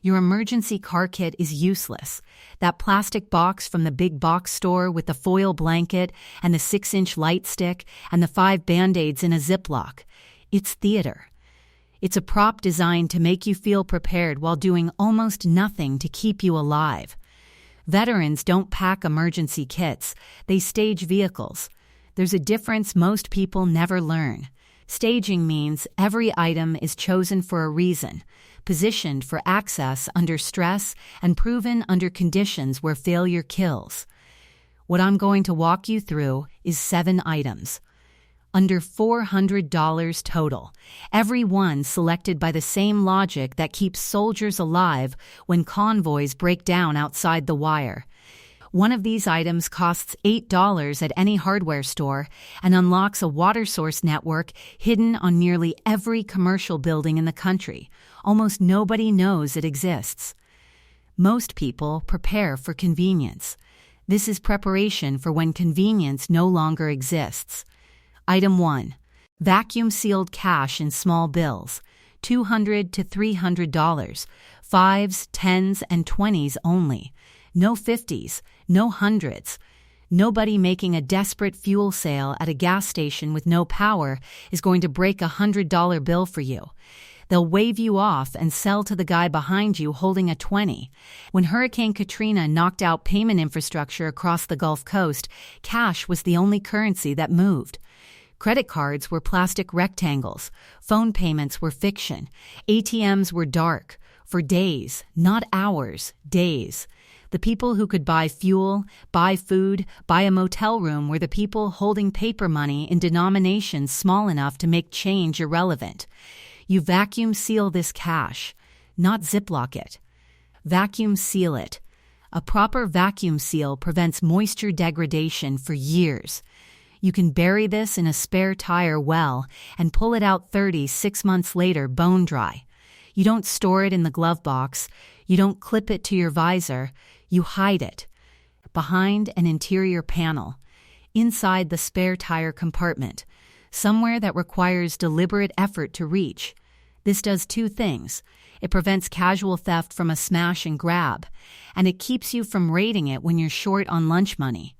Your emergency car kit is useless. That plastic box from the big box store with the foil blanket and the 6-inch light stick and the 5 Band-Aids in a Ziploc. It's theater. It's a prop designed to make you feel prepared while doing almost nothing to keep you alive. Veterans don't pack emergency kits, they stage vehicles. There's a difference most people never learn. Staging means every item is chosen for a reason, positioned for access under stress and proven under conditions where failure kills. What I'm going to walk you through is 7 items. Under $400 total, every one selected by the same logic that keeps soldiers alive when convoys break down outside the wire. One of these items costs $8 at any hardware store and unlocks a water source network hidden on nearly every commercial building in the country. Almost nobody knows it exists. Most people prepare for convenience. This is preparation for when convenience no longer exists. Item 1. Vacuum-sealed cash in small bills. $200 to $300. 5s, 10s, and 20s only. No 50s, no 100s. Nobody making a desperate fuel sale at a gas station with no power is going to break a $100 bill for you. They'll wave you off and sell to the guy behind you holding a 20. When Hurricane Katrina knocked out payment infrastructure across the Gulf Coast, cash was the only currency that moved. Credit cards were plastic rectangles. Phone payments were fiction. ATMs were dark. For days, not hours, days. The people who could buy fuel, buy food, buy a motel room were the people holding paper money in denominations small enough to make change irrelevant. You vacuum seal this cash, not Ziploc it. Vacuum seal it. A proper vacuum seal prevents moisture degradation for years. You can bury this in a spare tire well and pull it out 36 months later bone dry. You don't store it in the glove box. You don't clip it to your visor. You hide it. Behind an interior panel. Inside the spare tire compartment. Somewhere that requires deliberate effort to reach. This does 2 things. It prevents casual theft from a smash and grab, and it keeps you from raiding it when you're short on lunch money.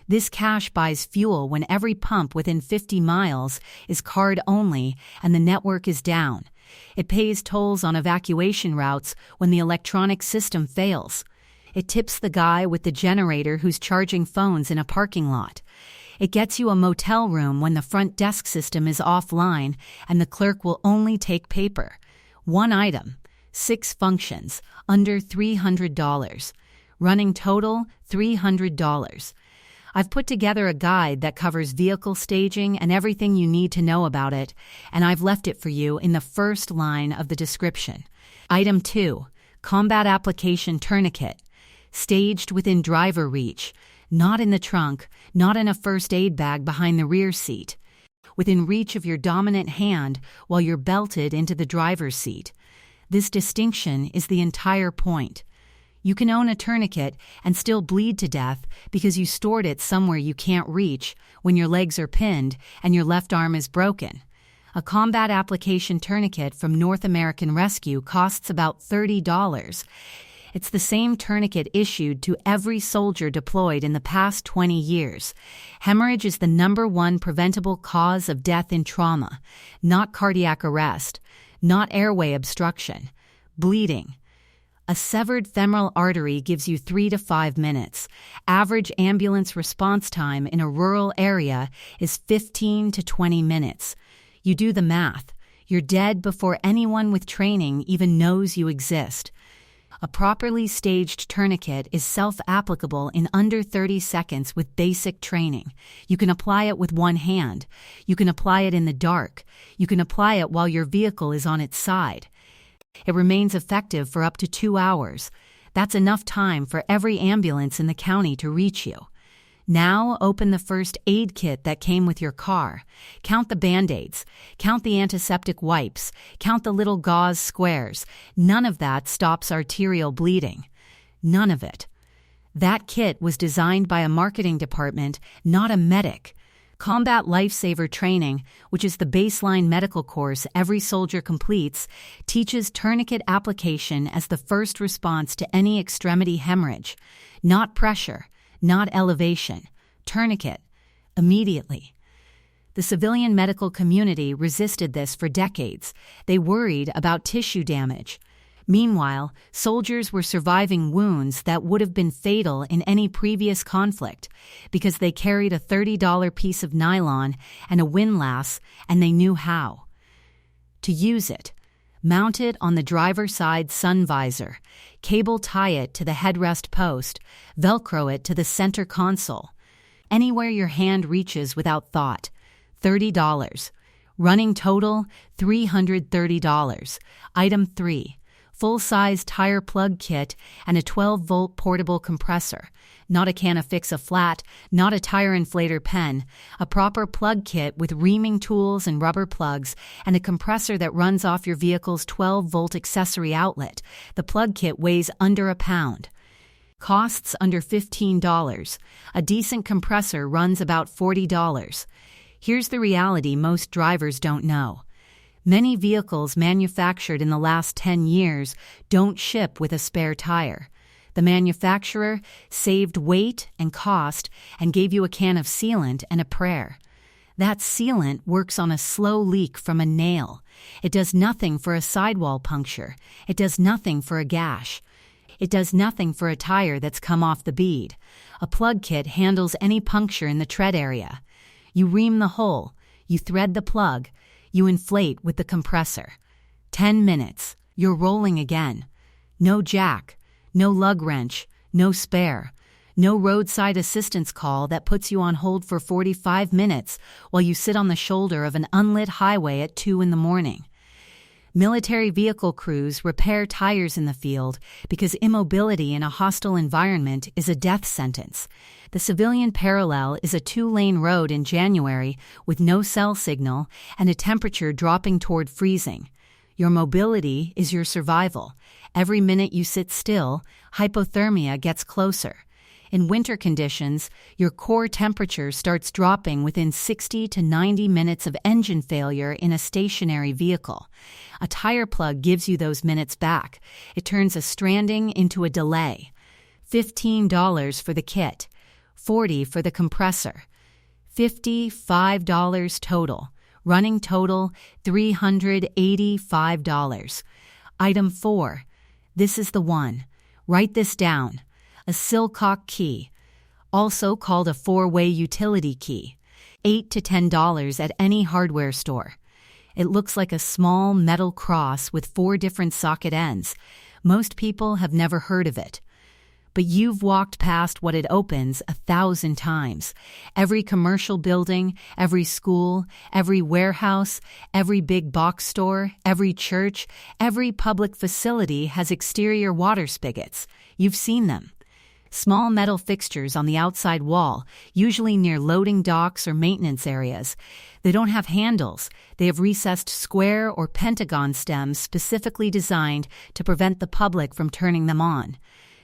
This cash buys fuel when every pump within 50 miles is card only and the network is down. It pays tolls on evacuation routes when the electronic system fails. It tips the guy with the generator who's charging phones in a parking lot. It gets you a motel room when the front desk system is offline and the clerk will only take paper. 1 item, 6 functions, under $300. Running total, $300. I've put together a guide that covers vehicle staging and everything you need to know about it, and I've left it for you in the first line of the description. Item 2, Combat Application Tourniquet. Staged within driver reach, not in the trunk, not in a first aid bag behind the rear seat. Within reach of your dominant hand while you're belted into the driver's seat. This distinction is the entire point. You can own a tourniquet and still bleed to death because you stored it somewhere you can't reach when your legs are pinned and your left arm is broken. A combat application tourniquet from North American Rescue costs about $30. It's the same tourniquet issued to every soldier deployed in the past 20 years. Hemorrhage is the #1 preventable cause of death in trauma, not cardiac arrest, not airway obstruction, bleeding. A severed femoral artery gives you 3 to 5 minutes. Average ambulance response time in a rural area is 15 to 20 minutes. You do the math. You're dead before anyone with training even knows you exist. A properly staged tourniquet is self-applicable in under 30 seconds with basic training. You can apply it with one hand. You can apply it in the dark. You can apply it while your vehicle is on its side. It remains effective for up to 2 hours. That's enough time for every ambulance in the county to reach you. Now open the first aid kit that came with your car. Count the Band-Aids. Count the antiseptic wipes. Count the little gauze squares. None of that stops arterial bleeding. None of it. That kit was designed by a marketing department, not a medic. Combat Lifesaver Training, which is the baseline medical course every soldier completes, teaches tourniquet application as the first response to any extremity hemorrhage. Not pressure, not elevation. Tourniquet. Immediately. The civilian medical community resisted this for decades. They worried about tissue damage. Meanwhile, soldiers were surviving wounds that would have been fatal in any previous conflict because they carried a $30 piece of nylon and a windlass, and they knew how. To use it, mount it on the driver's side sun visor, cable tie it to the headrest post, Velcro it to the center console. Anywhere your hand reaches without thought. $30. Running total, $330. Item 3. Full-size tire plug kit and a 12-volt portable compressor. Not a can of Fix-A-Flat, not a tire inflator pen. A proper plug kit with reaming tools and rubber plugs, and a compressor that runs off your vehicle's 12-volt accessory outlet. The plug kit weighs under a pound. Costs under $15. A decent compressor runs about $40. Here's the reality most drivers don't know. Many vehicles manufactured in the last 10 years don't ship with a spare tire. The manufacturer saved weight and cost and gave you a can of sealant and a prayer. That sealant works on a slow leak from a nail. It does nothing for a sidewall puncture. It does nothing for a gash. It does nothing for a tire that's come off the bead. A plug kit handles any puncture in the tread area. You ream the hole. You thread the plug. You inflate with the compressor. 10 minutes. You're rolling again. No jack. No lug wrench. No spare. No roadside assistance call that puts you on hold for 45 minutes while you sit on the shoulder of an unlit highway at 2 in the morning. Military vehicle crews repair tires in the field because immobility in a hostile environment is a death sentence. The civilian parallel is a 2-lane road in January with no cell signal and a temperature dropping toward freezing. Your mobility is your survival. Every minute you sit still, hypothermia gets closer. In winter conditions, your core temperature starts dropping within 60 to 90 minutes of engine failure in a stationary vehicle. A tire plug gives you those minutes back. It turns a stranding into a delay. $15 for the kit. $40 for the compressor. $55 total. Running total, $385. Item 4. This is the one. Write this down. A Sillcock key, also called a 4-way utility key. $8 to $10 at any hardware store. It looks like a small metal cross with 4 different socket ends. Most people have never heard of it. But you've walked past what it opens 1,000 times. Every commercial building, every school, every warehouse, every big box store, every church, every public facility has exterior water spigots. You've seen them. Small metal fixtures on the outside wall, usually near loading docks or maintenance areas. They don't have handles. They have recessed square or pentagon stems specifically designed to prevent the public from turning them on.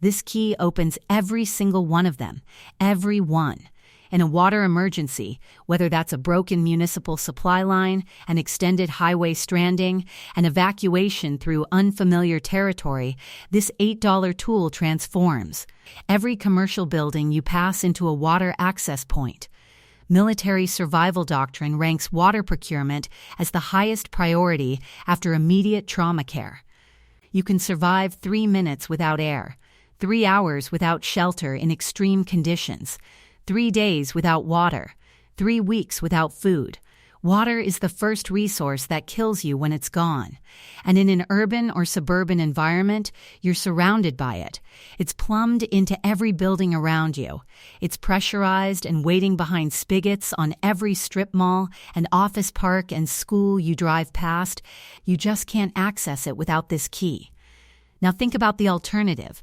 This key opens every single one of them. Every one. In a water emergency, whether that's a broken municipal supply line, an extended highway stranding, an evacuation through unfamiliar territory, this $8 tool transforms. Every commercial building you pass into a water access point. Military survival doctrine ranks water procurement as the highest priority after immediate trauma care. You can survive 3 minutes without air, 3 hours without shelter in extreme conditions, 3 days without water, 3 weeks without food. Water is the first resource that kills you when it's gone. And in an urban or suburban environment, you're surrounded by it. It's plumbed into every building around you. It's pressurized and waiting behind spigots on every strip mall and office park and school you drive past. You just can't access it without this key. Now think about the alternative.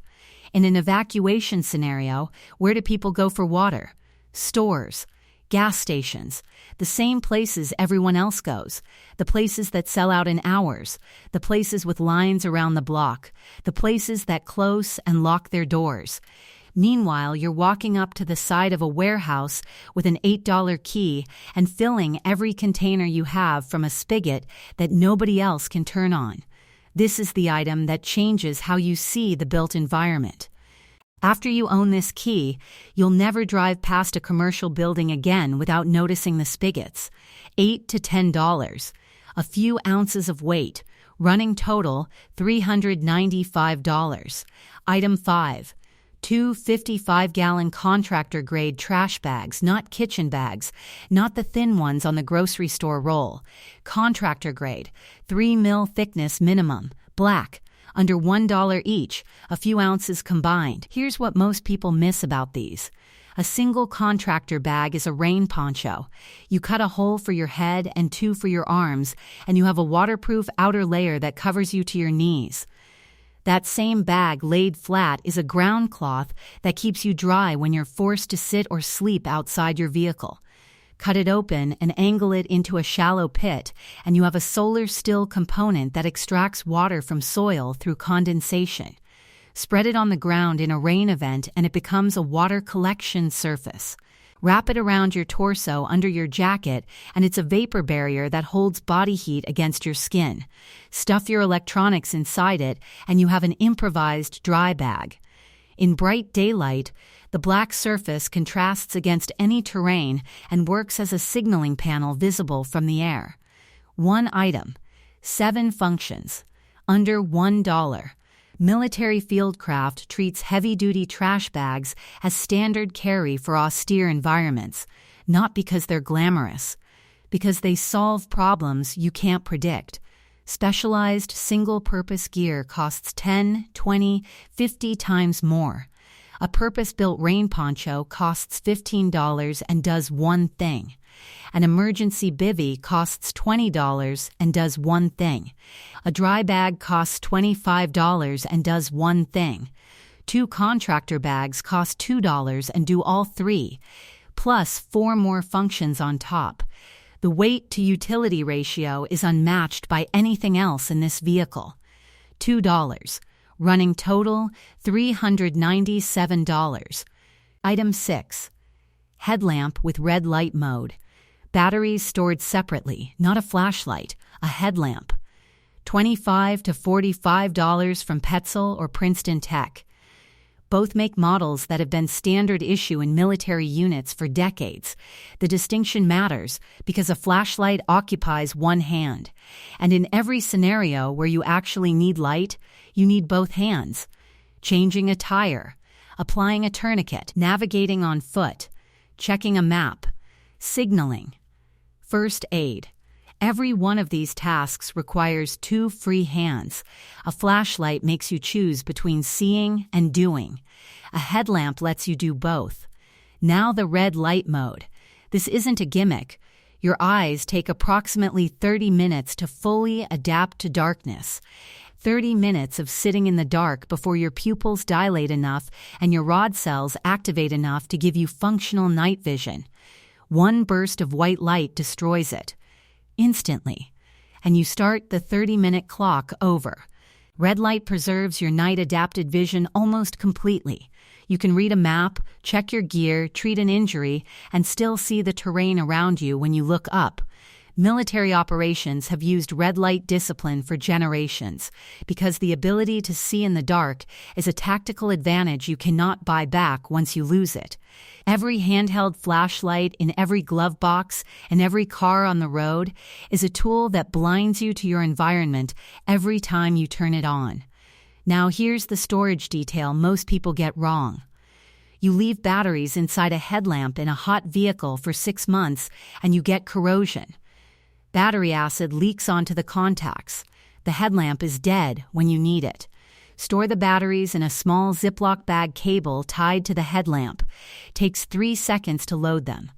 In an evacuation scenario, where do people go for water? Stores, gas stations, the same places everyone else goes, the places that sell out in hours, the places with lines around the block, the places that close and lock their doors. Meanwhile, you're walking up to the side of a warehouse with an $8 key and filling every container you have from a spigot that nobody else can turn on. This is the item that changes how you see the built environment. After you own this key, you'll never drive past a commercial building again without noticing the spigots. $8 to $10. A few ounces of weight. Running total, $395. Item 5. 2 55-gallon contractor-grade trash bags, not kitchen bags, not the thin ones on the grocery store roll. Contractor-grade, 3 mil thickness minimum, black, under $1 each, a few ounces combined. Here's what most people miss about these. A single contractor bag is a rain poncho. You cut a hole for your head and 2 for your arms, and you have a waterproof outer layer that covers you to your knees. That same bag laid flat is a ground cloth that keeps you dry when you're forced to sit or sleep outside your vehicle. Cut it open and angle it into a shallow pit, and you have a solar still component that extracts water from soil through condensation. Spread it on the ground in a rain event and it becomes a water collection surface. Wrap it around your torso under your jacket and it's a vapor barrier that holds body heat against your skin. Stuff your electronics inside it and you have an improvised dry bag. In bright daylight, the black surface contrasts against any terrain and works as a signaling panel visible from the air. 1 item. 7 functions. Under $1. Military Fieldcraft treats heavy-duty trash bags as standard carry for austere environments, not because they're glamorous, because they solve problems you can't predict. Specialized single-purpose gear costs 10, 20, 50 times more. A purpose-built rain poncho costs $15 and does one thing. An emergency bivvy costs $20 and does one thing. A dry bag costs $25 and does one thing. 2 contractor bags cost $2 and do all 3, plus 4 more functions on top. The weight-to-utility ratio is unmatched by anything else in this vehicle. $2. Running total, $397. Item 6. Headlamp with red light mode. Batteries stored separately, not a flashlight, a headlamp. $25 to $45 from Petzl or Princeton Tech. Both make models that have been standard issue in military units for decades. The distinction matters because a flashlight occupies one hand. And in every scenario where you actually need light, you need both hands. Changing a tire, applying a tourniquet, navigating on foot, checking a map, signaling, first aid. Every one of these tasks requires 2 free hands. A flashlight makes you choose between seeing and doing. A headlamp lets you do both. Now the red light mode. This isn't a gimmick. Your eyes take approximately 30 minutes to fully adapt to darkness. 30 minutes of sitting in the dark before your pupils dilate enough and your rod cells activate enough to give you functional night vision. One burst of white light destroys it. Instantly. And you start the 30-minute clock over. Red light preserves your night-adapted vision almost completely. You can read a map, check your gear, treat an injury, and still see the terrain around you when you look up. Military operations have used red light discipline for generations because the ability to see in the dark is a tactical advantage you cannot buy back once you lose it. Every handheld flashlight in every glove box and every car on the road is a tool that blinds you to your environment every time you turn it on. Now here's the storage detail most people get wrong. You leave batteries inside a headlamp in a hot vehicle for 6 months and you get corrosion. Battery acid leaks onto the contacts. The headlamp is dead when you need it. Store the batteries in a small Ziploc bag cable tied to the headlamp. Takes 3 seconds to load them.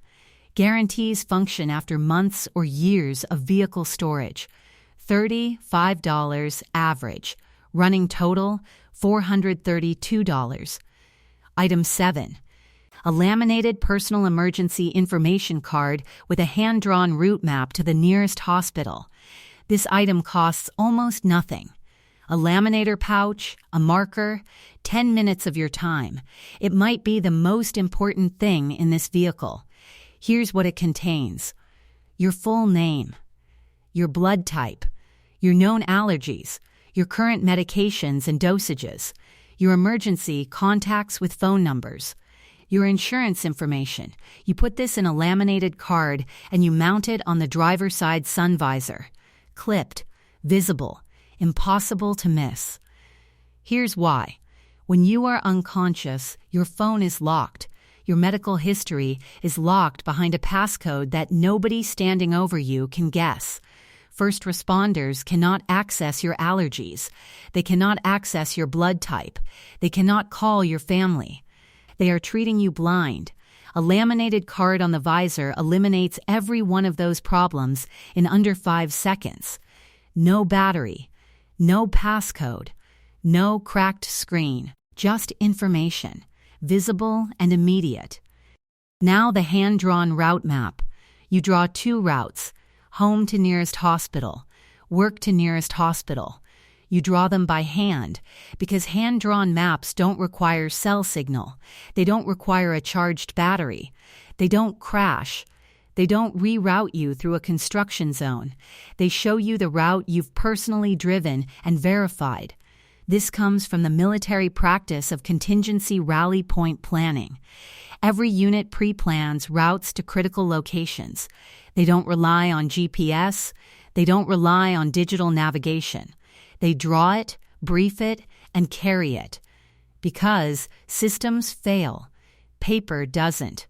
Guarantees function after months or years of vehicle storage. $35 average. Running total, $432. Item 7. A laminated personal emergency information card with a hand-drawn route map to the nearest hospital. This item costs almost nothing. A laminator pouch, a marker, 10 minutes of your time. It might be the most important thing in this vehicle. Here's what it contains: your full name, your blood type, your known allergies, your current medications and dosages, your emergency contacts with phone numbers, your insurance information. You put this in a laminated card and you mount it on the driver's side sun visor. Clipped, visible, impossible to miss. Here's why. When you are unconscious, your phone is locked. Your medical history is locked behind a passcode that nobody standing over you can guess. First responders cannot access your allergies. They cannot access your blood type. They cannot call your family. They are treating you blind. A laminated card on the visor eliminates every one of those problems in under 5 seconds. No battery, no passcode, no cracked screen, just information, visible and immediate. Now the hand-drawn route map. You draw 2 routes: home to nearest hospital, work to nearest hospital. You draw them by hand because hand-drawn maps don't require cell signal. They don't require a charged battery. They don't crash. They don't reroute you through a construction zone. They show you the route you've personally driven and verified. This comes from the military practice of contingency rally point planning. Every unit pre-plans routes to critical locations. They don't rely on GPS. They don't rely on digital navigation. They draw it, brief it, and carry it. Because systems fail, paper doesn't.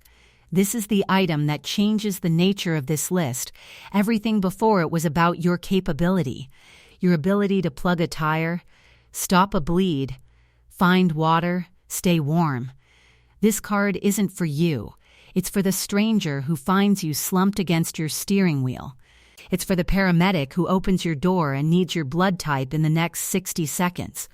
This is the item that changes the nature of this list. Everything before it was about your capability, your ability to plug a tire, stop a bleed, find water, stay warm. This card isn't for you. It's for the stranger who finds you slumped against your steering wheel. It's for the paramedic who opens your door and needs your blood type in the next 60 seconds.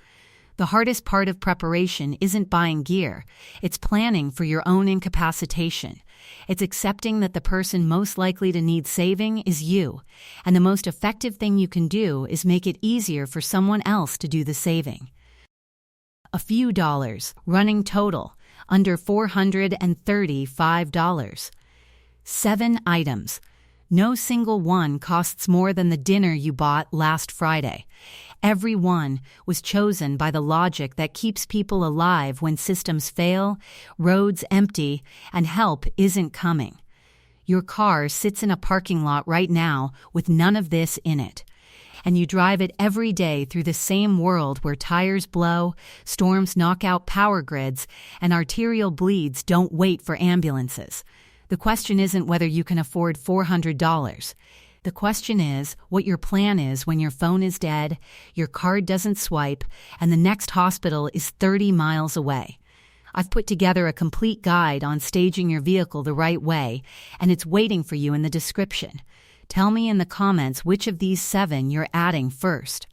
The hardest part of preparation isn't buying gear. It's planning for your own incapacitation. It's accepting that the person most likely to need saving is you, and the most effective thing you can do is make it easier for someone else to do the saving. A few dollars, running total, under $435. 7 items. No single one costs more than the dinner you bought last Friday. Every one was chosen by the logic that keeps people alive when systems fail, roads empty, and help isn't coming. Your car sits in a parking lot right now with none of this in it. And you drive it every day through the same world where tires blow, storms knock out power grids, and arterial bleeds don't wait for ambulances. The question isn't whether you can afford $400. The question is what your plan is when your phone is dead, your card doesn't swipe, and the next hospital is 30 miles away. I've put together a complete guide on staging your vehicle the right way, and it's waiting for you in the description. Tell me in the comments which of these 7 you're adding first.